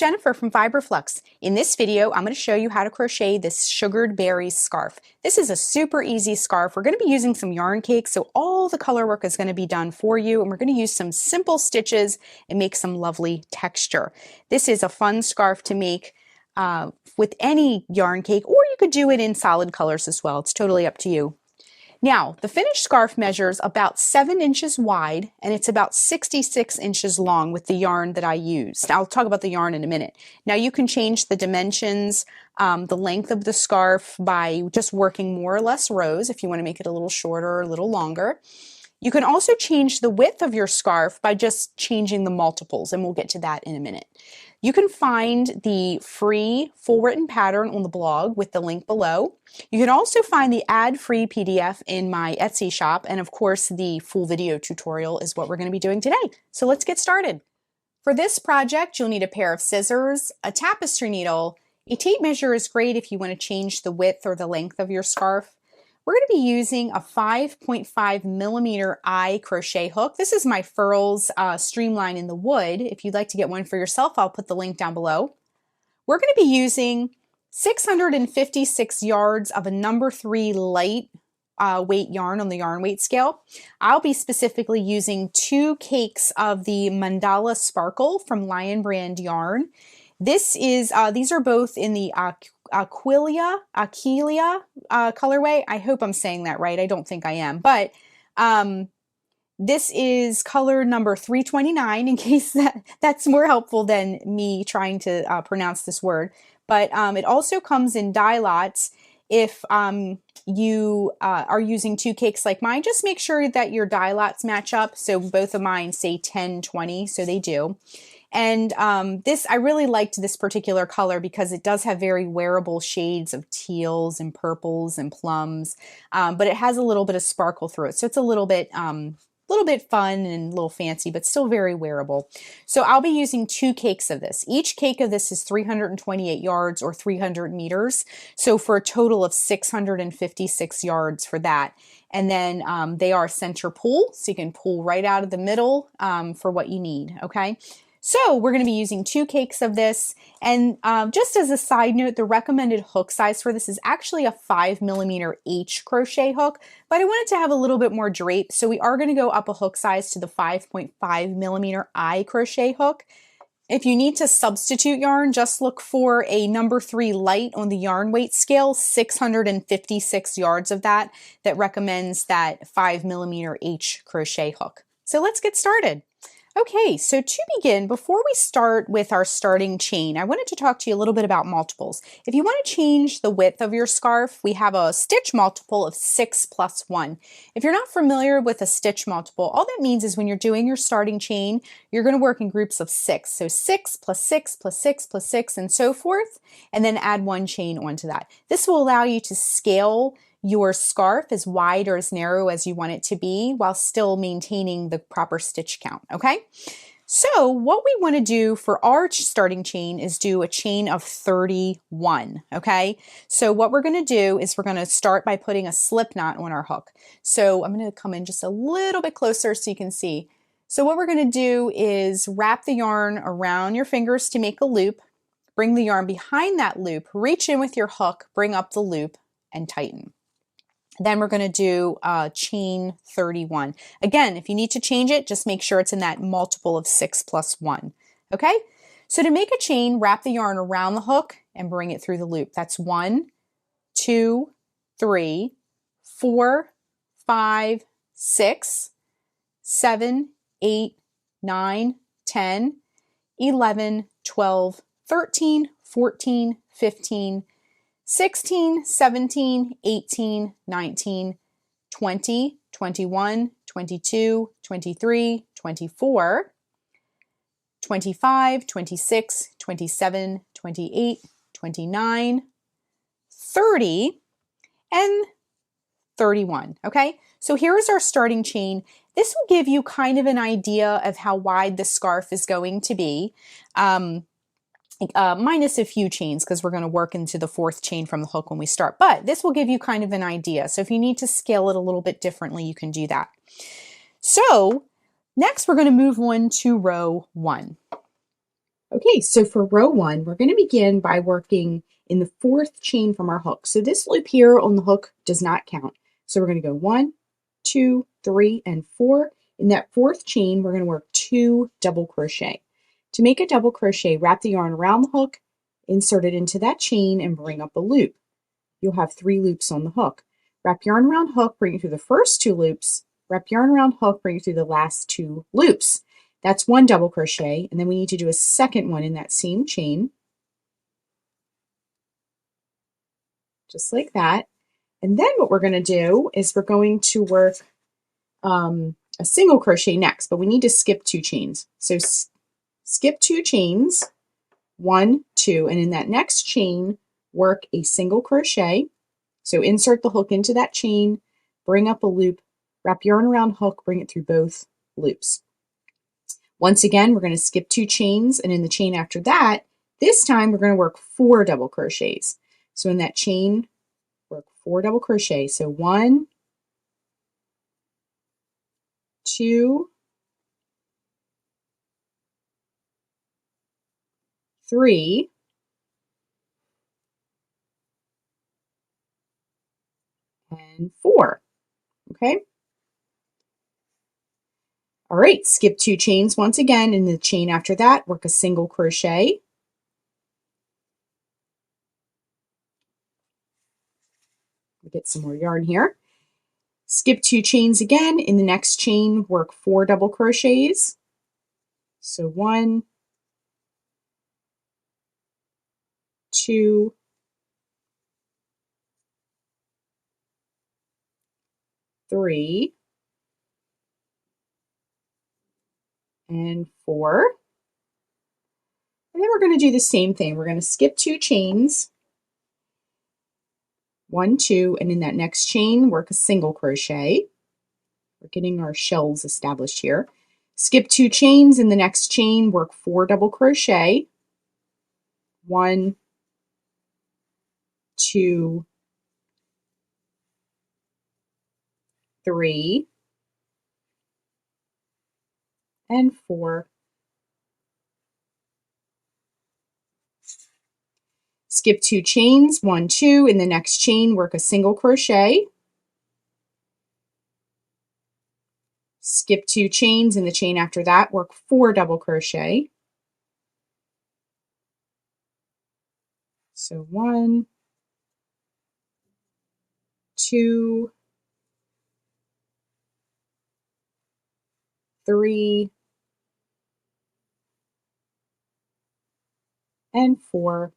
Jennifer from Flux. In this video, I'm going to show you how to crochet this Sugared Berries Scarf. This is a super easy scarf. We're going to be using some yarn cakes, so all the color work is going to be done for you, and we're going to use some simple stitches and make some lovely texture. This is a fun scarf to make with any yarn cake, or you could do it in solid colors as well. It's totally up to you. Now, the finished scarf measures about 7 inches wide, and it's about 66 inches long with the yarn that I used. I'll talk about the yarn in a minute. Now, you can change the dimensions, the length of the scarf by just working more or less rows if you want to make it a little shorter or a little longer. You can also change the width of your scarf by just changing the multiples, and we'll get to that in a minute. You can find the free full written pattern on the blog with the link below. You can also find the ad-free PDF in my Etsy shop, and of course the full video tutorial is what we're going to be doing today. So let's get started. For this project, you'll need a pair of scissors, a tapestry needle. A tape measure is great if you want to change the width or the length of your scarf. We're going to be using a 5.5 millimeter eye crochet hook. This is my Furls Streamline in the Wood. If you'd like to get one for yourself, I'll put the link down below. We're going to be using 656 yards of a number 3 light weight yarn on the yarn weight scale. I'll be specifically using 2 cakes of the Mandala Sparkle from Lion Brand Yarn. These are both in the Aquila colorway. I hope I'm saying that right. I don't think I am, but this is color number 329 in case that's more helpful than me trying to pronounce this word. But it also comes in dye lots. If you are using 2 cakes like mine, just make sure that your dye lots match up. So both of mine say 10/20, so they do. And I really liked this particular color because it does have very wearable shades of teals and purples and plums, but it has a little bit of sparkle through it. So it's a little bit fun and a little fancy, but still very wearable. So I'll be using 2 cakes of this. Each cake of this is 328 yards or 300 meters. So for a total of 656 yards for that. And then they are center pull, so you can pull right out of the middle for what you need, okay? So we're going to be using 2 cakes of this, and just as a side note, the recommended hook size for this is actually a 5 millimeter H crochet hook, but I wanted to have a little bit more drape, so we are going to go up a hook size to the 5.5 millimeter I crochet hook. If you need to substitute yarn, just look for a number 3 light on the yarn weight scale, 656 yards of that recommends that 5 millimeter H crochet hook. So let's get started. Okay, so to begin, before we start with our starting chain, I wanted to talk to you a little bit about multiples. If you want to change the width of your scarf, we have a stitch multiple of 6 plus 1. If you're not familiar with a stitch multiple, all that means is when you're doing your starting chain, you're going to work in groups of 6. So 6 plus 6 plus 6 plus 6 and so forth, and then add 1 chain onto that. This will allow you to scale your scarf as wide or as narrow as you want it to be while still maintaining the proper stitch count, okay? So what we want to do for our starting chain is do a chain of 31, okay? So what we're going to do is we're going to start by putting a slip knot on our hook. So I'm going to come in just a little bit closer so you can see. So what we're going to do is wrap the yarn around your fingers to make a loop, bring the yarn behind that loop, reach in with your hook, bring up the loop, and tighten. Then we're going to do chain 31. Again, if you need to change it, just make sure it's in that multiple of 6 plus 1. Okay? So to make a chain, wrap the yarn around the hook and bring it through the loop. That's 1, 2, 3, 4, 5, 6, 7, 8, 9, 10, 11, 12, 13, 14, 15, 16, 17, 18, 19, 20, 21, 22, 23, 24, 25, 26, 27, 28, 29, 30, and 31, okay? So here's our starting chain. This will give you kind of an idea of how wide the scarf is going to be. Minus a few chains because we're going to work into the 4th chain from the hook when we start. But this will give you kind of an idea. So if you need to scale it a little bit differently, you can do that. So next we're going to move on to row 1. Okay, so for row 1, we're going to begin by working in the 4th chain from our hook. So this loop here on the hook does not count. So we're going to go 1, 2, 3, and 4. In that 4th chain, we're going to work 2 double crochet. To make a double crochet, wrap the yarn around the hook, insert it into that chain, and bring up a loop. You'll have 3 loops on the hook. Wrap yarn around hook, bring it through the first 2 loops. Wrap yarn around hook, bring it through the last 2 loops. That's 1 double crochet, and then we need to do a second one in that same chain, just like that. And then what we're going to do is we're going to work a single crochet next, but we need to skip 2 chains. So skip 2 chains, 1, 2, and in that next chain, work a single crochet. So insert the hook into that chain, bring up a loop, wrap yarn around hook, bring it through both loops. Once again, we're going to skip 2 chains, and in the chain after that, this time we're going to work 4 double crochets. So in that chain, work 4 double crochets. So 1, 2, 3, and 4. Okay? All right, skip 2 chains once again. In the chain after that, work a single crochet. Get some more yarn here. Skip 2 chains again. In the next chain, work 4 double crochets. So 1, 2, 3, and 4. And then we're going to do the same thing. We're going to skip 2 chains, 1, 2, and in that next chain, work a single crochet. We're getting our shells established here. Skip 2 chains, in the next chain, work 4 double crochet. 1, 2, 3, and 4. Skip 2 chains, 1, 2, in the next chain, work a single crochet. Skip 2 chains, in the chain after that, work 4 double crochet. So 1, 2, 3, and 4.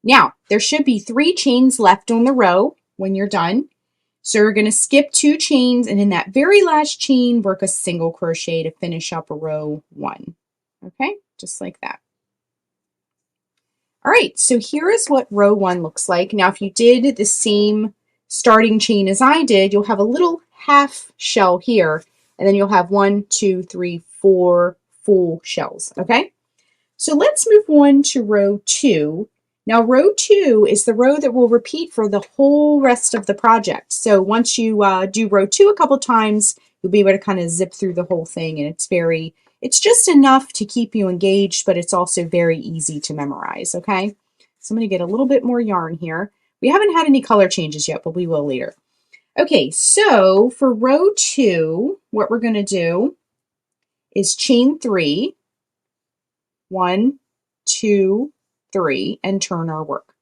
Now, there should be 3 chains left on the row when you're done. So you're going to skip 2 chains, and in that very last chain, work a single crochet to finish up row 1. Okay, just like that. All right, so here is what row 1 looks like. Now, if you did the same starting chain as I did, you'll have a little half shell here, and then you'll have 1, 2, 3, 4 full shells, okay? So let's move on to row 2. Now, row 2 is the row that will repeat for the whole rest of the project. So once you do row 2 a couple times, you'll be able to kind of zip through the whole thing, and it's just enough to keep you engaged, but it's also very easy to memorize, okay? So I'm going to get a little bit more yarn here. We haven't had any color changes yet, but we will later. Okay, so for row 2, what we're going to do is chain 3, 1, 2, 3, and turn our work.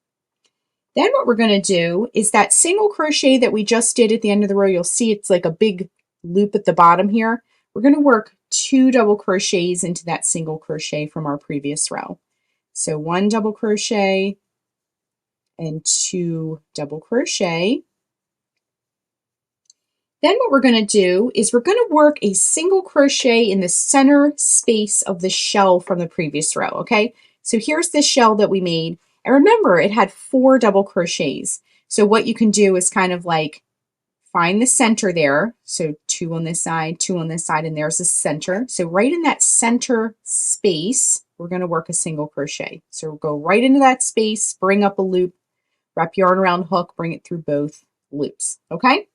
Then what we're going to do is that single crochet that we just did at the end of the row, you'll see it's like a big loop at the bottom here. We're going to work 2 double crochets into that single crochet from our previous row. So 1 double crochet and 2 double crochet. Then what we're going to do is we're going to work a single crochet in the center space of the shell from the previous row, okay? So here's the shell that we made. And remember, it had 4 double crochets. So what you can do is kind of like find the center there. So 2 on this side, 2 on this side, and there's the center. So right in that center space, we're going to work a single crochet. So we'll go right into that space, bring up a loop, wrap yarn around hook, bring it through both loops, okay?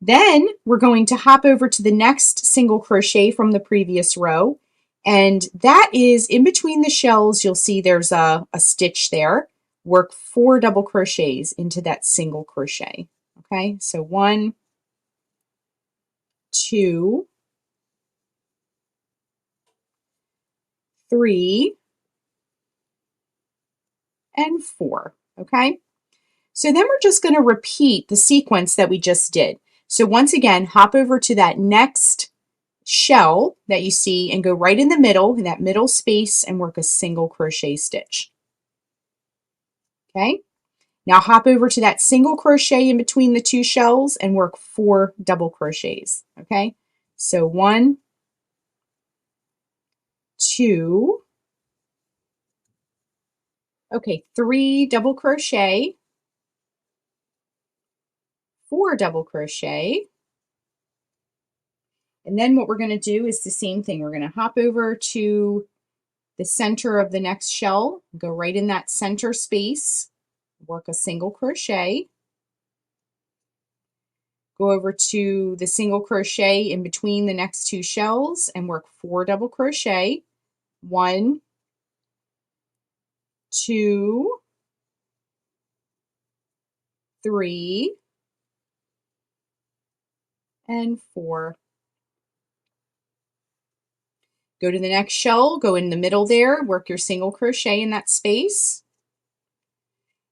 Then we're going to hop over to the next single crochet from the previous row. And that is in between the shells. You'll see there's a stitch there. Work 4 double crochets into that single crochet. Okay, so 1, 2, 3, and 4. Okay, so then we're just going to repeat the sequence that we just did. So once again, hop over to that next shell that you see and go right in the middle, in that middle space, and work a single crochet stitch. Okay, now hop over to that single crochet in between the 2 shells and work 4 double crochets. Okay, so 1, 2, okay, 3 double crochet, 4 double crochet, and then what we're going to do is the same thing. We're going to hop over to the center of the next shell, go right in that center space, work a single crochet, go over to the single crochet in between the next 2 shells and work 4 double crochet, 1, 2, 3, and 4. Go to the next shell, go in the middle there, work your single crochet in that space,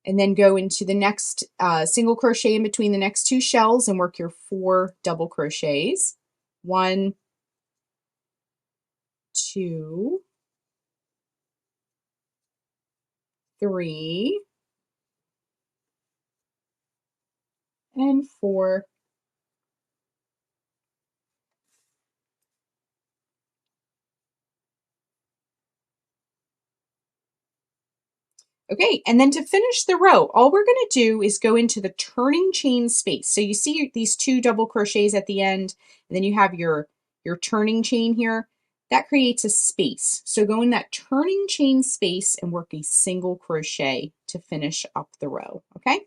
and then go into the next single crochet in between the next 2 shells and work your 4 double crochets. 1, 2, 3, and 4. Okay, and then to finish the row, all we're going to do is go into the turning chain space. So you see these 2 double crochets at the end, and then you have your turning chain here. That creates a space. So go in that turning chain space and work a single crochet to finish up the row, okay?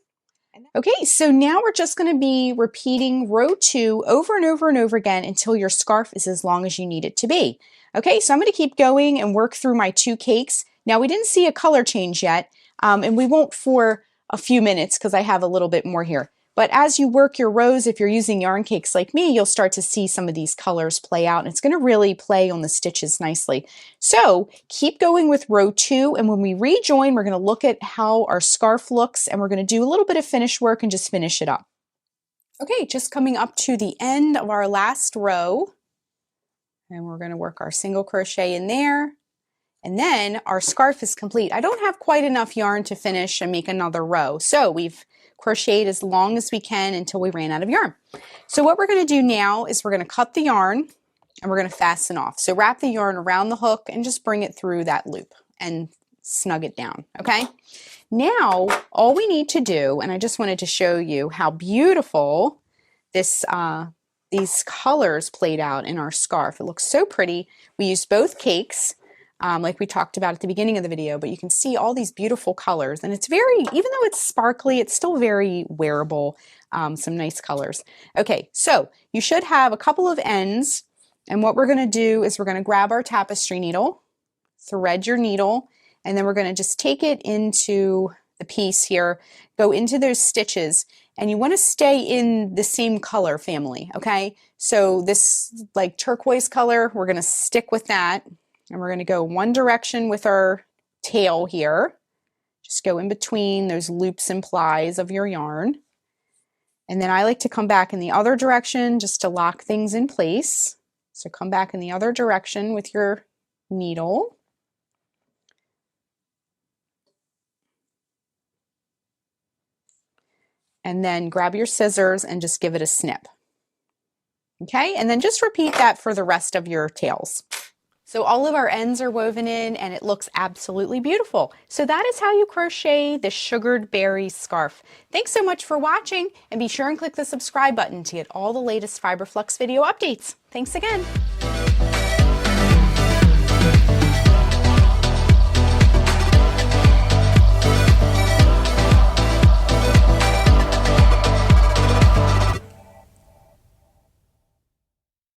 Okay, so now we're just going to be repeating row 2 over and over and over again until your scarf is as long as you need it to be. Okay, so I'm going to keep going and work through my 2 cakes. Now we didn't see a color change yet, and we won't for a few minutes because I have a little bit more here. But as you work your rows, if you're using yarn cakes like me, you'll start to see some of these colors play out, and it's going to really play on the stitches nicely. So keep going with row 2, and when we rejoin, we're going to look at how our scarf looks, and we're going to do a little bit of finish work and just finish it up. Okay, just coming up to the end of our last row, and we're going to work our single crochet in there. And then our scarf is complete. I don't have quite enough yarn to finish and make another row. So we've crocheted as long as we can until we ran out of yarn. So what we're going to do now is we're going to cut the yarn and we're going to fasten off. So wrap the yarn around the hook and just bring it through that loop and snug it down, okay? Now, all we need to do, and I just wanted to show you how beautiful this these colors played out in our scarf. It looks so pretty. We used both cakes. Like we talked about at the beginning of the video, but you can see all these beautiful colors, and it's very, even though it's sparkly, it's still very wearable, some nice colors. Okay, so you should have a couple of ends, and what we're going to do is we're going to grab our tapestry needle, thread your needle, and then we're going to just take it into the piece here, go into those stitches, and you want to stay in the same color family, okay? So this like turquoise color, we're going to stick with that. And we're going to go one direction with our tail here. Just go in between those loops and plies of your yarn. And then I like to come back in the other direction just to lock things in place. So come back in the other direction with your needle. And then grab your scissors and just give it a snip. Okay, and then just repeat that for the rest of your tails. So all of our ends are woven in and it looks absolutely beautiful. So that is how you crochet the Sugared Berries Scarf. Thanks so much for watching, and be sure and click the subscribe button to get all the latest Fiber Flux video updates. Thanks again.